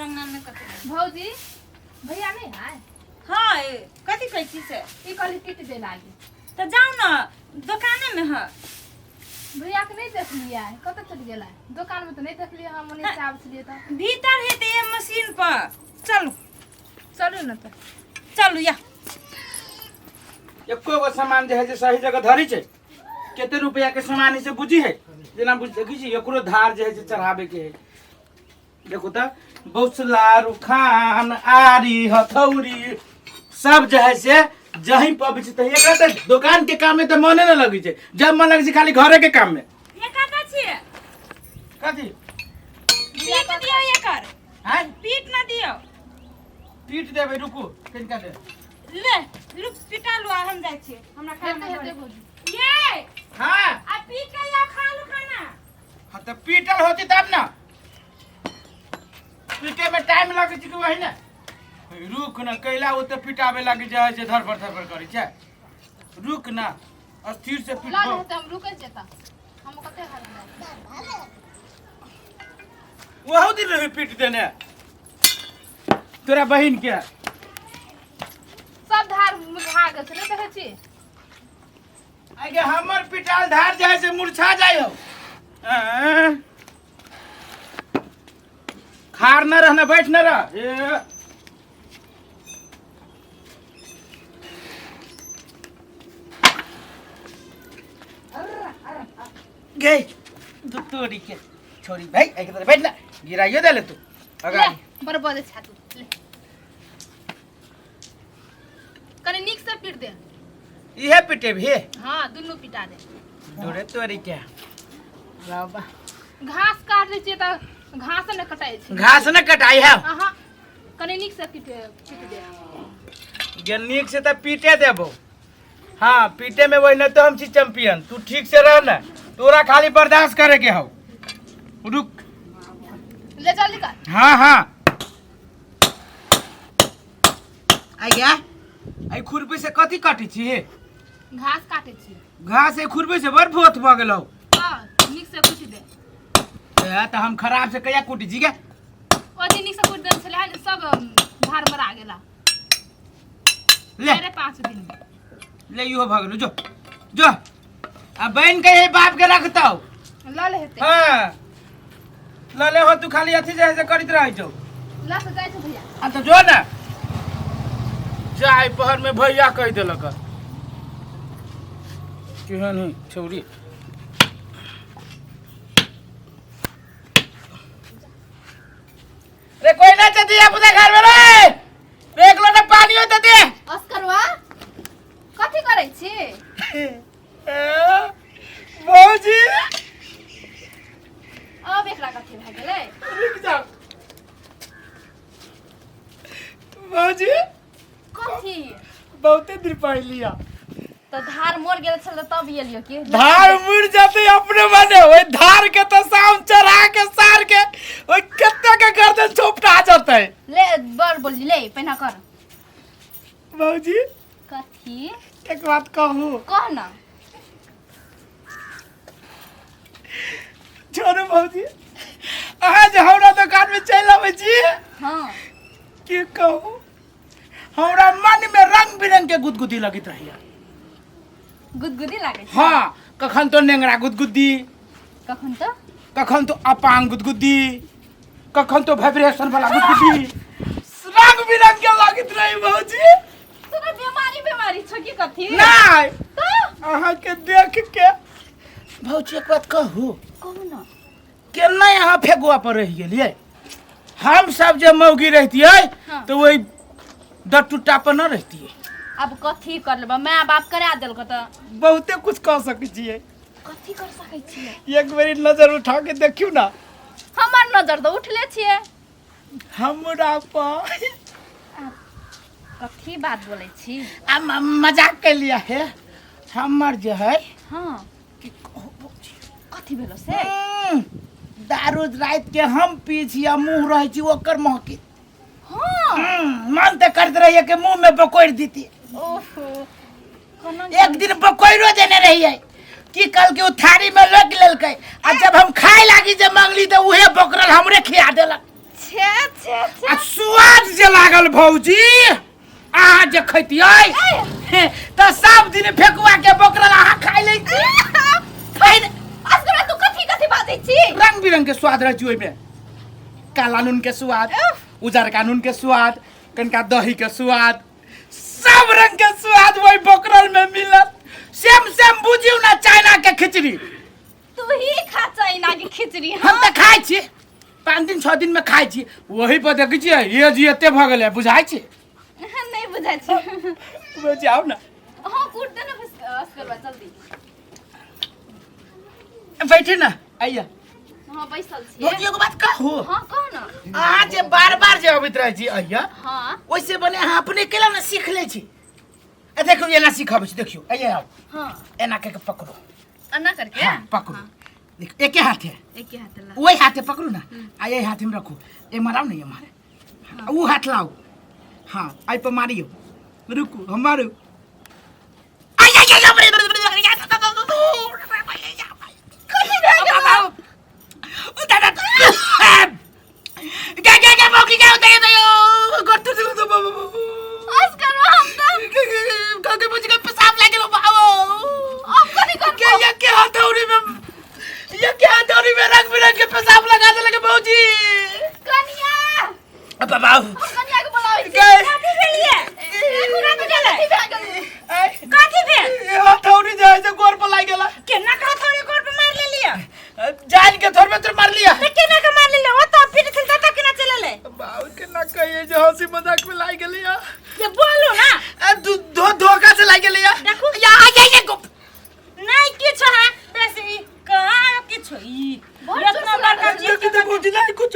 अंगना में कते भौजी भैया नहीं है? हां कथी कहै छी से ई कल किट दे लागे तो जाओ ना दुकाने में है भैया के नहीं देख लिया है कत चल गेला दुकान में तो नहीं देख लिया हम ओने से आब छलिए त भीतर है ते मशीन पर चलो चलू न त चलू या एको गो सामान जे है जे सही जगह धरी छै केते रुपया के सामान से बुझी है जेना बुझ देखी छी एकरो धार जे है जे चढ़ावे के है देखो त बौसला रुखान आरी हथौरी सब जे है से जहीं पर छै त एकरा त दुकान के काम में त मने न लगी छै जब मन लगी छै खाली घरे के काम में ये काका छिए कथी पीट दियो एकर हां पीट ना दियो पीट देबे रुकू कनिका दे ले रुक पिटा लो हम जाय छी हमरा खाना हेते भौजी ये हां आ पीट के या खा लो खाना हां त पीटल होती तब ना पीटे में टाइम लगे छै कि वही ना रुक न कैला वो तो पिटावे लगे जाए छै धरफड़ करी छै रुक ना स्थिर से ला पिटबो हेते हम रुकै जेता हम कते हाल वहु दिन रही पीट देने तोरा बहिन के सब धार मुझा गेल छै नहीं देखै छी आगे हमर पिटाल धार जाए से मुरछा जाय हो खार न रहना बैठ न रह गई तोरी के छोरी भाई एक तरह बैठ ना गिराइयो दे ले तू अगाड़ी बरबर छातू ले कने नीक से पीट दे इहे पिटे भी हां दुनु पिटा दे दोरे तोरी के बाबा घास काट दै छियै त घास न कटाइ छै घास न कटाई है आहा कने नीक से पीट दे ये नीक से तो पीटे देबो हाँ पीटे में वही न तो हम छी चैंपियन तू ठीक से रह ना तोरा खाली बर्दाश्त करे के हो रुक ले जल्दी कर हाँ हाँ आई गया आई खुरपी से कथी काटी छी घास काटे छी घास ए खुरपी से बड़ भोथ भ गेलौ हां नीक से कुट दे ए त हम खराब से कया कुटी जी गे ओ दिन नीक से कुट दे छले सब भार मरा गेला ले अरे 5 दिन ले इहो भ गेलौ जो जो आ बहन के बाप के रखतौ ल ले हेते हां ल ले हो तू खाली अथी जैसे करित रह जो ला से जाय छै भैया आ तो जो ना जाय पहर में भैया कह देलक केहन है छौरी रे कोई ना चती अपने घर में रे एक लोटा पानी हो तो दे अस्करवा कथि करै छी मौजी अब एकरा कथि भ गेलै रुक जाओ मौजी कथि बहुते दिन पहलिया तो धार मोर गेल छल तब एलियो की धार मुड़ जाते अपने माने ओए धार के तो शाम चढ़ा के सार के ओए कत्ते के गर्दन चोपटा जाते ले बर बोली ले पहिना कर मौजी कथि एक बात कहूं कह ना छोड़ो मौजी आज हमरा दुकान में चल आवे छी हां की कहूं हमरा मन में रंग बिरंग के गुदगुदी लगित रहिया गुदगुदी लागे छै हां कखन तो नेंगरा गुदगुदी कखन तो अपांग गुदगुदी कखन तो वाइब्रेशन वाला गुदगुदी रंग बिरंग के लगित रही मौजी तोरा बीमारी छ की कथि नहीं तो अहाँ के देख के भौजी एक बात कहू कहू ना केना यहाँ फेगुआ पर रह गेलिए हम सब जे मौगी रहतिए हाँ। तो वही दटुटा पर न रहतिए अब कथि कर लेबा माय बाप करा देलक त बहुते कुछ कह सकै छिए कथि कर सकै छियै एक बारी नजर उठा के देखियो ना हमर नजर तो उठले छियै हमरा पर कथि बात बोलै छी आ मजाक के लिया है हमर जे है हां कि कहू भौजी कथि भेलो से दारू रात के हम पी छी आ मुंह रह छी ओकर महकी हां मन त करत रहिए कि मुंह में बकोड़ दीती ओहो एक दिन बकोड़ो देने रहिए कि कल के थारी में लग लेलकै आ जब हम खाए लागी जे मंगली त उहे बकरल हमरे खिया देलक छे छे आ स्वाद जे लागल भौजी आ जे खैतियै त सब दिन फेकुआ के बोकरल आहा खाइ लै छी असगरा तू कथी बाजै छी रंग बिरंग के स्वाद रहै छै ओइमे काला नून के स्वाद उजरका नून के स्वाद कनका दही के स्वाद सब रंग के स्वाद वही बोकरल में मिलत सेम बुझियो ना चाइना के खिचड़ी तू ही खा चाइना के खिचड़ी हम त खाइ छी 5 दिन 6 दिन में खाइ छी वही पर देखै छी ये जी एते भ गेलै बुझाइ छी नहीं बुझाइ छी बुझाओ ना हां कूट दे ना असगरवा जल्दी बैठे ना आइया हां बैसल छी भौजी एगो बात कहू हां कह ना आज बार जे अबैत रहै छी आइया हां ओइसे बने अहाँ अपने केला ना सीख लै छी ए देखियो एना सिखाबै छी देखियो आइया आओ हां एना के पकड़ो अन्ना करके हां पकड़ो देख एके हाथे एक हाथ ला वही हाथे पकड़ू ना आ ये हाथ में रखो ए माराओ ना ये मारे वो हाथ लाओ हाँ आई पर मारियो रुको हम मारो आई आई आई क्या मौकी क्या होता है तो गट्टू चलो तो आज करो हम तो काके मुझे का पेशाब लागे लो बाबू अब कभी कर क्या ये क्या हथौड़ी में रंग बिरंग के पेशाब लगा दे लगे भौजी कनिया अब बाबू कनिया के बुलाओ काठी भेलिए पूरा तो गेलै काठी भेल ये हथौड़ी जाय से गोर पर लाग गेला केना का थोड़ी कोर पे मार लेलिए जान के थोड़ में तो मार लिया त केना का मार लेले ओ त पीठ थिल त केना चलले बाबू के ना कहिए जो हंसी मजाक में लाग गेली या ये बोलू ना धोखा से लाग गेली या देखो या आ जाइए को नहीं किछ है वैसे कहां किछ ई इतना बड़का चीज ये तो बुझ नहीं कुछ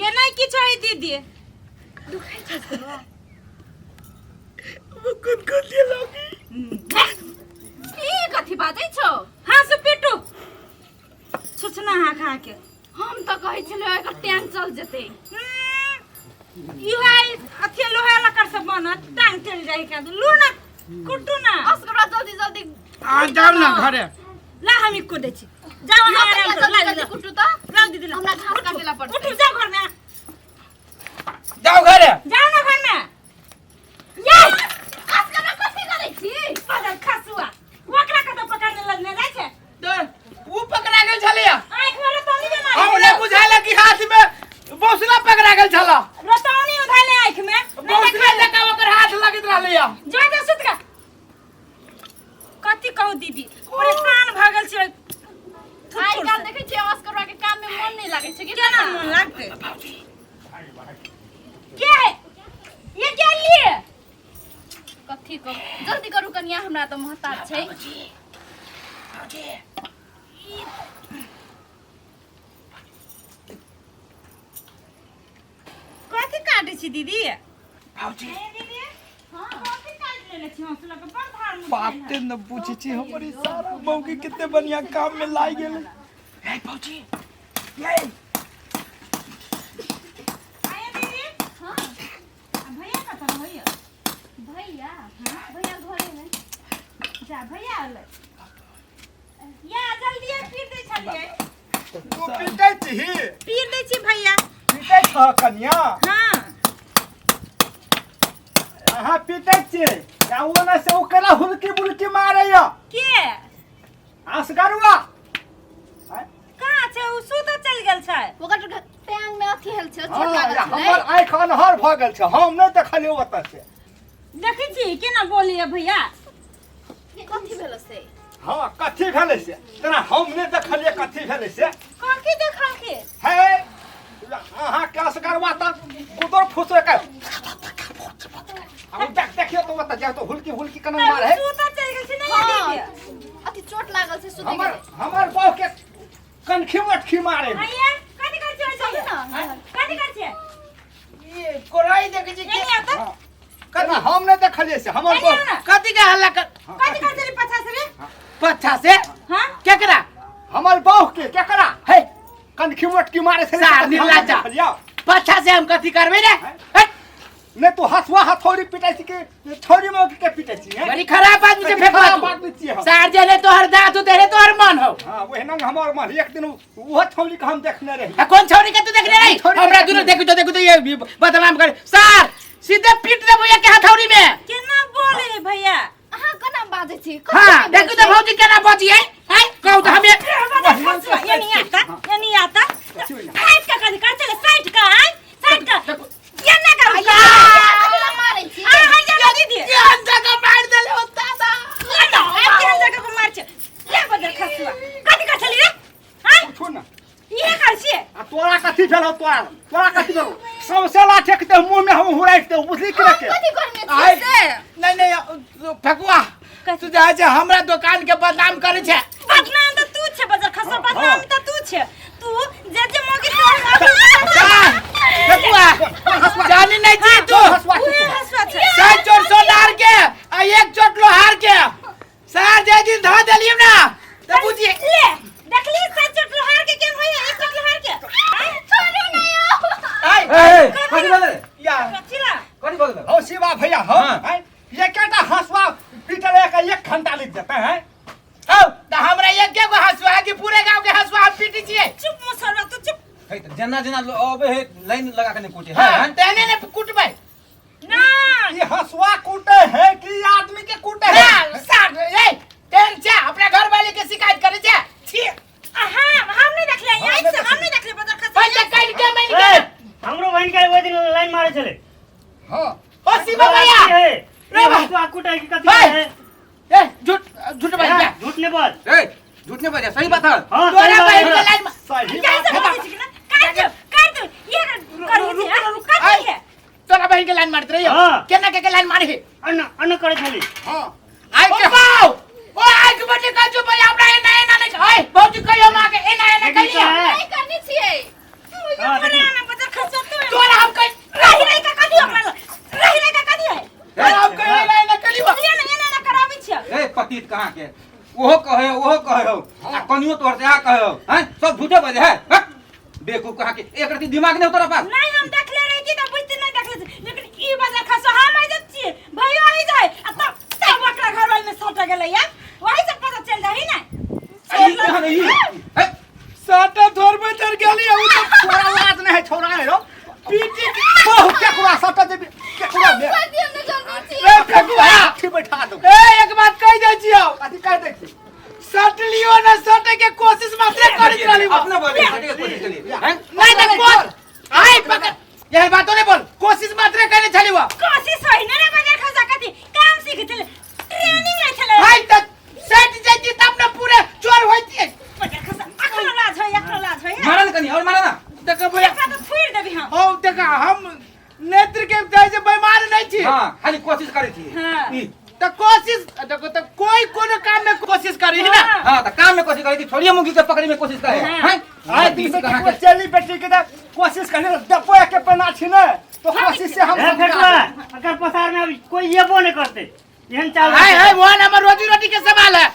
ये नहीं किछ है दीदी दुखाइ छ असगरवा वो कौन दिए लोगी ई कथी बाजै छौ हां से पेटू सोचना हा खा के हम त कहै छलियै एकर टांग चल जेतै ई है अथी लोहा लकर से बनत टांग चल जाई का लू ना कुटू ना असगरवा जल्दी जल्दी आ जाओ ना घरे ला हम इको दे छी जाओ ना आराम कर ला जल्दी कुटू त ला दीदी ला हमरा घास काटेला पड़तै उठू जा घर में जाओ घरे जाओ ना घर में ये असगरवा कथी करै छी पागल खसुआ ओकरा कत पकड़ने लगने जाय छै तो वो पकड़ा गेल छलिया आंख में रतौनी में मार हमने बुझाइला कि हाथ में बौसला पकड़ा गेल छला रतौनी उधाले आंख में बौसला जका ओकर हाथ लगत रहलिया जा जा सुत का कथी कहू दीदी परेशान भ गेल छै आइ काल देखै छी असगरवा के काम में मन नहीं लागै छै कि केना मन लागतै क्या है ये क्या लिए कथी को जल्दी करू कनिया हमरा त महताज छै कथी काटै छी दीदी भौजी दीदी हां कथी काट लेले छी हंसला के बड़ धार मुंह बाते न पूछे छी हमरे सारा मौकी कितने बढ़िया काम में लाई गेल ए भौजी ये आया दीदी हां भैया कत भैया भैया भैया घरे में जा भैया आले या जल्दी पीर दे छलिए तू पीटे छी पीर दे छी भैया पीटे छ कन्या हां अहाँ पीटे छी जाऊ ना से ओकरा हुलकी बुलकी मारे या के असगरुआ कहां छै उ सुत चल गेल छै ओकर टांग में अथी हेल छै हां चोट लागल छै हमर आँख अनहर भ गेल छै हम नहीं देखलियो ओतऽ से देखै छी केना बोलिए भैया कथी भेल से हां कथी भेलै से तेना हम नहीं देखलिए कथी भेलै से कथी देखा के हे अहाँ के असगरुआ त कुदर फुसरे के अब देखियो तो ओतऽ जा तो हुलकी कना मारे है सुत चल गेल छै नहीं हां दीदी अथी चोट लागल छै सुते गेल हमर बहु के कनखी मटखी मारे भैया कथी कर छै चल ना कथी कर छै ये कोराई देखे छी नहीं आता कना हम नहीं देखलिए से हमर नहीं बहु ना। कथी के हल्ला कर कथी कर छै पछा से रे पच्छा से हां केकरा हमर बहु के केकरा हे कनखी मटकी मारे से सार निर्लज्जा पच्छा से हम कथी करबे रे नहीं तो हसुआ हथौड़ी पिटाई छी के छोरी मौकी के पिटाई छी हैं बड़ी खराब आदमी से फेंकवा खराब तू आदमी छी हम। सार जेले तोहर दांत तेरे तोहर मन हो हां वहना हमर मन एक दिन वो छौली के हम देखने रही आ कौन छौरी के तू देखले नहीं छौरी हमरा के- दुनु देखू तो ये बदनाम करे सार सीधे पीट दे भैया के हथौड़ी में केना बोले भैया अहाँ केना बाजै छी हां देखू तो भौजी केना बजी है हैं कहू तो हमें ये नहीं आता साइड का कर चले साइड का है साइड का ये ना करो मारै छी ये दीदी ये जगह मार देले होता था ये ना ये जगह पर मार छे ये बदर खसुआ कथि कर छली रे हैं छोड़ ना ये कर छी आ तोरा कथि भेल तोरा कथि भेल सबसे लाठे के मुंह में हम हुराइत दे बुझली के कथि करने छी से नहीं फकुआ तू जा हमरा दुकान के बदनाम करे छे बदनाम तो तू छे बदर खसुआ बदनाम तो तू छे तू जे मोगी फकुआ जानी नहीं थी तू हसुआ तू हसुआ छे सात चोट सोनार के आ एक चोट लोहार के सार जे दिन धा देलियम ना तो बुझिए ले देखली साइड चोट लोहार के केन होई एक चोट लोहार के छोड़ो नहीं ए कथी बोल रे या चिला कथी बोल रे हो शिवा भैया हो हाँ। हैं ये केटा हसुआ पीटले का 1 घंटा लग जाता है औ त हमरा एक के गो हसुआ की पूरे गांव के हसुआ पीटी छिए चुप मुसरवा तू चुप है त जना जना अबे है लाइन लगा के नहीं कोटे हां है तेने ने कुटबै ना ये हसुआ कूटे है कि आदमी के कूटे है ना सार ए तेन छे अपने घर वाले के शिकायत करे छे छी हम नहीं देखले यहीं से हम नहीं देखले बदर खसुआ पैसा काट के मैं निकल हमरो बहन के वो दिन लाइन मारे चले हां ओ शिवा भैया रे भाई आकुटा की कथी भाई। है ए झूठ भाई क्या झूठ ने बोल ए झूठ नहीं बोल सही बात है हां तोरा बहन के सही लाइन सही कैसे बात बोले छी ना काट दो ये करी काट है तोरा बहन के लाइन मारत रहियो हाँ। केना के लाइन मारी है अन्न करे छली हां आई के पाओ ओ आई के बटे का जो भाई हमरा ए नहीं ओए बहुत कहियो मां के ए नहीं कहियो नहीं करने छिए हां बोले देखी ना बदर खसुआ तू तोरा हम कह रही का कदी ओकरा रही का कदी है तोरा हम कह नहीं कलियो ये ना कराबी छ ए पतित कहां के ओहो कहे हो आ कनियो तोर से आ कहे हो हैं सब झूठे बजे है हट। बेवकूफ कहां के एक रति दिमाग नहीं तोरा पास नहीं हम देखले रही थी तो बुझती नहीं देखले लेकिन ई बदर खसुआ हम आ जती भयो ही जाए तब ओकरा घर वाले में सट गेलै या वही से पता चल जाही ना ई कहां नहीं साटा धोर में चढ़ गेली उ तो तोरा लाज नहीं है छोरा है रो पीटी बहुत केकरा साटा दे केकरा दे कथि हम जल्दी छी ए फेकुआ ठीक बैठा दो ए एक बात कह दे छियो कथि कह दे छी सट लियो ना सटे के कोशिश मात्र करित रहली अपना बोले हटे के कोशिश करिए हैं नहीं तो कोन आई पकड़ यही बातों नहीं बोल कोशिश मात्र करे छली वो कोशिश होई ना बदर खसुआ कदी काम सीख चले ट्रेनिंग ले चले आई तो सेट जाती तब ना पूरे चोर होती बदर खसुआ अखनो लाज होई मारा ना कनी और मारा ना देखो भैया एकरा तो फोड़ देबी हम ओ देखा हम नेत्र के जैसे बेमार नहीं छी हां खाली कोशिश करे थी हाँ। ई तो कोशिश देखो तो कोई कोनो काम में कोशिश करी है ना हां त काम में कोशिश करे थी छोड़िए मुंगी के पकड़ी में कोशिश करे हाँ। हैं आई तीस दिन कहां के के चली बेटी के कोशिश करने दपो के पना छी ने तो कोशिश से हम ए फेकुआ अगर पसार में अभी कोई येबो नहीं करते यहन चाल हाय हाय वो हमार रोजी रोटी के सवाल है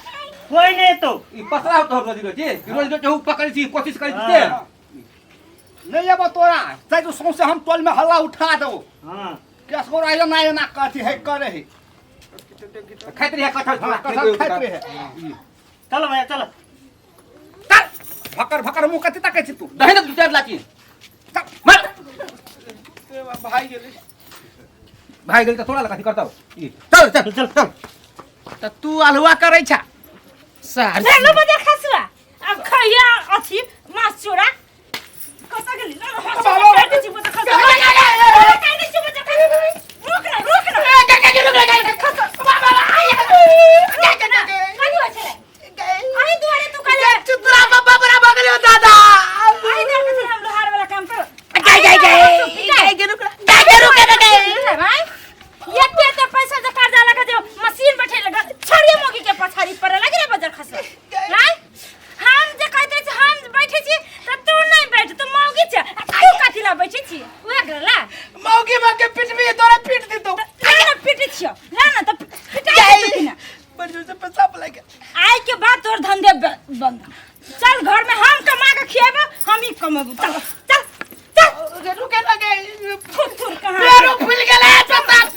कोई नहीं तो ई पसरा तो रोजी रोजी पकड़ी थी कोशिश करी थी हाँ। नहीं अब तोरा चाहे तो सौंसे हम टोल में हल्ला उठा दो हां केस को आयो ना ना कथी है करे है खाइत रही कटहल हाँ, कटहल खाइत रहे चलो भैया चलो भकर भकर मुंह कथी ताकै छी तू दही ना दू चार लाठी मर भाई गेली भाई गली तो तोड़ा लगा करता हो ई चल चल चल चल तो तू अलहुआ करे छा सार हेलो बदर खसुआ अब खैया अछि मास चोरा कता गेली ना हसुआ काटे छी बदर खसुआ काटे छी बदर खसुआ रुक ना कदी हो चले आई दुआरे तू काले चुतरा बाबा बराबर करे दादा आई देख के हम लोहार वाला काम करो भाई ये ते पैसा जो कर्जा लगा दे मशीन बैठे लगा छड़िए मोगी के पछाड़ी पर लगे रे बजर खसो हां हम जे कहते छी हम बैठे छी त तू नहीं बैठ तू मोगी छ तू काठी ला बैठे छी ओए गला मौगी में के पिट भी तोरा पीट दी तू ना पिटे छियो ना ना त पिटाई तू ना बजू से पैसा बुला के आई के बाद तोर धंधे बंद चल घर में हम कमा के खिएबो हम ही कमाबो चल चल चल रुके लगे फुट फुट कहां पैरों फूल गेले बता